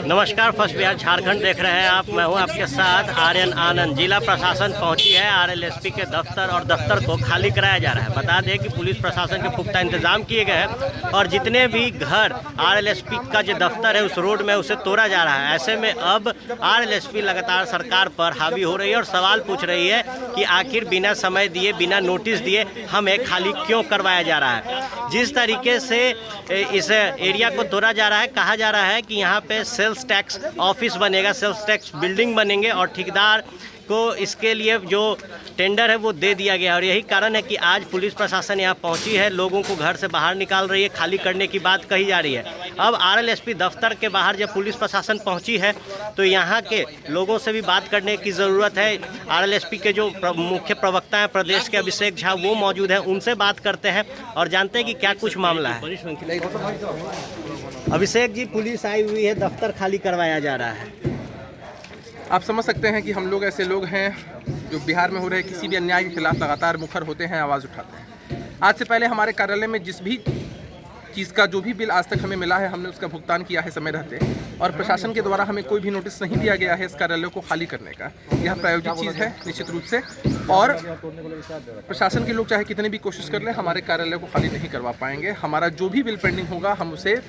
नमस्कार, फर्स्ट बिहार झारखंड देख रहे हैं आप। मैं हूं आपके साथ आर्यन आनंद। जिला प्रशासन पहुंची है आरएलएसपी के दफ्तर और दफ्तर को खाली कराया जा रहा है। बता दें कि पुलिस प्रशासन के पुख्ता इंतजाम किए गए हैं और जितने भी घर आरएलएसपी का जो दफ्तर है उस रोड में उसे तोड़ा जा रहा है। ऐसे में अब आरएलएसपी लगातार सरकार पर हावी हो रही है और सवाल पूछ रही है कि आखिर बिना समय दिए, बिना नोटिस दिए हमें खाली क्यों करवाया जा रहा है। जिस तरीके से इस एरिया को तोड़ा जा रहा है, कहा जा रहा है कि यहाँ पे सेल्स टैक्स ऑफिस बनेगा, सेल्स टैक्स बिल्डिंग बनेंगे और ठेकेदार को इसके लिए जो टेंडर है वो दे दिया गया। और यही कारण है कि आज पुलिस प्रशासन यहाँ पहुँची है, लोगों को घर से बाहर निकाल रही है, खाली करने की बात कही जा रही है। अब आरएलएसपी दफ्तर के बाहर जब पुलिस प्रशासन पहुँची है तो यहाँ के लोगों से भी बात करने की ज़रूरत है। आरएलएसपी के जो मुख्य प्रवक्ता हैं प्रदेश के, अभिषेक झा, वो मौजूद हैं, उनसे बात करते हैं और जानते हैं कि क्या कुछ मामला है। अभिषेक जी, पुलिस आई हुई है, दफ्तर खाली करवाया जा रहा है। आप समझ सकते हैं कि हम लोग ऐसे लोग हैं जो बिहार में हो रहे किसी भी अन्याय के खिलाफ लगातार मुखर होते हैं, आवाज़ उठाते हैं। आज से पहले हमारे कार्यालय में जिस भी चीज़ का जो भी बिल आज तक हमें मिला है, हमने उसका भुगतान किया है समय रहते, और प्रशासन के द्वारा हमें कोई भी नोटिस नहीं दिया गया है इस कार्यालय को खाली करने का। यह प्रायोजित चीज़ है निश्चित रूप से, और प्रशासन के लोग चाहे कितनी भी कोशिश कर लें, हमारे कार्यालय को खाली नहीं करवा पाएंगे। हमारा जो भी बिल पेंडिंग होगा हम उसे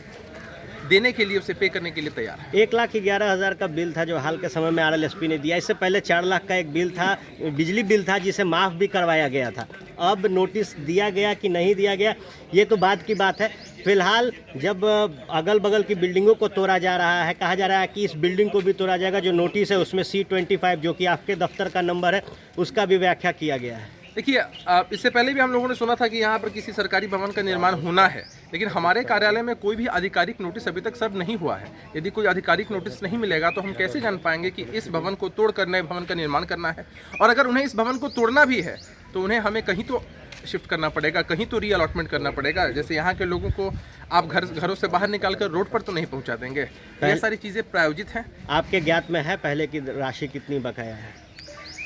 देने के लिए, उसे पे करने के लिए तैयार है। 1,11,000 का बिल था जो हाल के समय में आरएलएसपी ने दिया। इससे पहले 4 लाख का एक बिल था, बिजली बिल था, जिसे माफ़ भी करवाया गया था। अब नोटिस दिया गया कि नहीं दिया गया ये तो बाद की बात है। फिलहाल जब अगल बगल की बिल्डिंगों को तोड़ा जा रहा है, कहा जा रहा है कि इस बिल्डिंग को भी तोड़ा जाएगा। जो नोटिस है उसमें C25 जो कि आपके दफ्तर का नंबर है उसका भी व्याख्या किया गया है। देखिए, इससे पहले भी हम लोगों ने सुना था कि यहाँ पर किसी सरकारी भवन का निर्माण होना है, लेकिन हमारे कार्यालय में कोई भी आधिकारिक नोटिस अभी तक सर्व नहीं हुआ है। यदि कोई आधिकारिक नोटिस नहीं मिलेगा तो हम कैसे जान पाएंगे कि इस भवन को तोड़कर नए भवन का निर्माण करना है। और अगर उन्हें इस भवन को तोड़ना भी है तो उन्हें हमें कहीं तो शिफ्ट करना पड़ेगा, कहीं तो रीअलॉटमेंट करना पड़ेगा। जैसे यहाँ के लोगों को आप घरों से बाहर निकालकर रोड पर तो नहीं पहुँचा देंगे। ये सारी चीज़ें प्रायोजित हैं। आपके ज्ञात में है पहले की राशि कितनी बकाया है?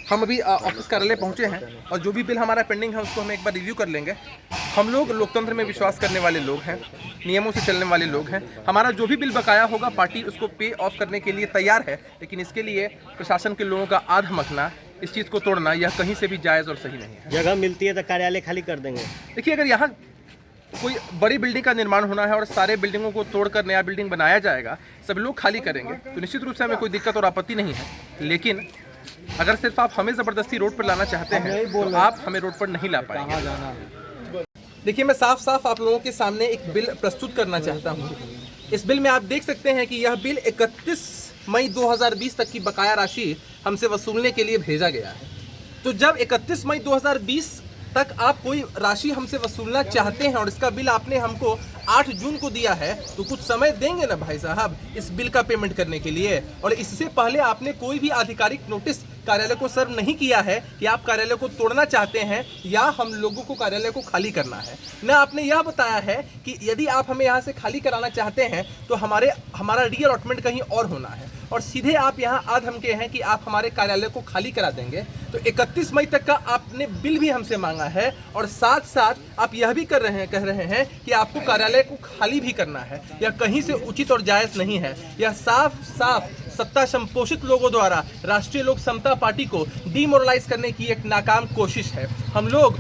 हम अभी ऑफिस कार्यालय पहुंचे हैं और जो भी बिल हमारा पेंडिंग है उसको हम एक बार रिव्यू कर लेंगे। हम लोग लोकतंत्र में विश्वास करने वाले लोग हैं, नियमों से चलने वाले लोग हैं। हमारा जो भी बिल बकाया होगा पार्टी उसको पे ऑफ करने के लिए तैयार है, लेकिन इसके लिए प्रशासन के लोगों का आध मखना, इस चीज़ को तोड़ना, यह कहीं से भी जायज़ और सही नहीं है। जगह मिलती है तो कार्यालय खाली कर देंगे। देखिए, अगर यहाँ कोई बड़ी बिल्डिंग का निर्माण होना है और सारे बिल्डिंगों को तोड़कर नया बिल्डिंग बनाया जाएगा, सब लोग खाली करेंगे, तो निश्चित रूप से हमें कोई दिक्कत और आपत्ति नहीं है। लेकिन अगर सिर्फ आप हमें ज़बरदस्ती रोड पर लाना चाहते हैं तो आप हमें रोड पर नहीं ला पाएंगे। देखिए, मैं साफ साफ आप लोगों के सामने एक बिल प्रस्तुत करना चाहता हूँ। इस बिल में आप देख सकते हैं कि यह बिल 31 मई 2020 तक की बकाया राशि हमसे वसूलने के लिए भेजा गया है। तो जब 31 मई 2020 तक आप कोई राशि हमसे वसूलना चाहते हैं और इसका बिल आपने हमको 8 जून को दिया है, तो कुछ समय देंगे ना भाई साहब इस बिल का पेमेंट करने के लिए। और इससे पहले आपने कोई भी आधिकारिक नोटिस कार्यालय को सर्व नहीं किया है कि आप कार्यालय को तोड़ना चाहते हैं या हम लोगों को कार्यालय को खाली करना है। न आपने यह बताया है कि यदि आप हमें यहाँ से खाली कराना चाहते हैं तो हमारा रीअलॉटमेंट कहीं और होना है, और सीधे आप यहाँ आ धमके हैं कि आप हमारे कार्यालय को खाली करा देंगे। तो 31 मई तक का आपने बिल भी हमसे मांगा है और साथ साथ आप यह भी कह रहे हैं कि आपको कार्यालय को खाली भी करना है। यह कहीं से उचित और जायज़ नहीं है। यह साफ साफ सत्ता संपोषित लोगों द्वारा राष्ट्रीय लोक समता पार्टी को डिमोरलाइज करने की एक नाकाम कोशिश है। हम लोग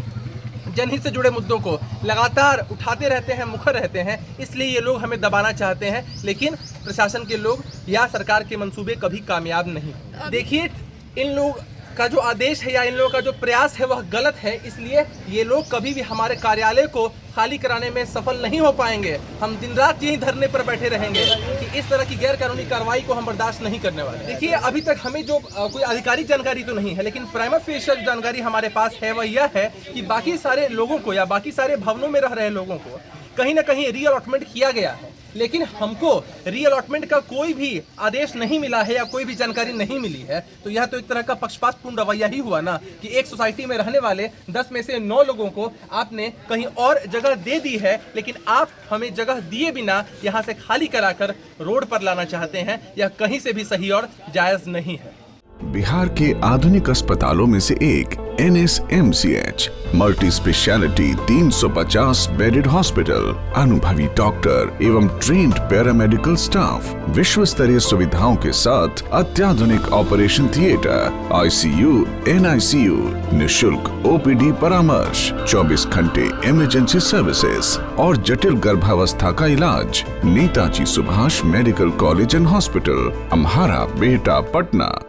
जनहित से जुड़े मुद्दों को लगातार उठाते रहते हैं, मुखर रहते हैं, इसलिए ये लोग हमें दबाना चाहते हैं, लेकिन प्रशासन के लोग या सरकार के मंसूबे कभी कामयाब नहीं। देखिए, इन लोग का जो आदेश है या इन लोगों का जो प्रयास है वह गलत है, इसलिए ये लोग कभी भी हमारे कार्यालय को खाली कराने में सफल नहीं हो पाएंगे। हम दिन रात यही धरने पर बैठे रहेंगे कि इस तरह की गैर कानूनी कार्रवाई को हम बर्दाश्त नहीं करने वाले। देखिए, अभी तक हमें जो कोई आधिकारिक जानकारी तो नहीं है, लेकिन प्राइमा फेशियल जानकारी हमारे पास है वह यह है कि बाकी सारे लोगों को या बाकी सारे भवनों में रह रहे लोगों को कहीं ना कहीं रीअलॉटमेंट किया गया है, लेकिन हमको रीअलॉटमेंट का कोई भी आदेश नहीं मिला है या कोई भी जानकारी नहीं मिली है। तो यह तो एक तरह का पक्षपातपूर्ण रवैया ही हुआ ना कि एक सोसाइटी में रहने वाले 10 में से 9 लोगों को आपने कहीं और जगह दे दी है, लेकिन आप हमें जगह दिए बिना यहाँ से खाली कराकर रोड पर लाना चाहते हैं। यह कहीं से भी सही और जायज़ नहीं है। बिहार के आधुनिक अस्पतालों में से एक NSMCH multi speciality 350 bedded hospital, अनुभवी डॉक्टर एवं ट्रेन्ड पैरामेडिकल स्टाफ, विश्व स्तरीय सुविधाओं के साथ अत्याधुनिक ऑपरेशन थिएटर, ICU, NICU, निशुल्क OPD परामर्श, 24 घंटे इमरजेंसी सर्विसेज और जटिल गर्भावस्था का इलाज। Netaji Subhash medical college and hospital, Amhara, Bihta, Patna.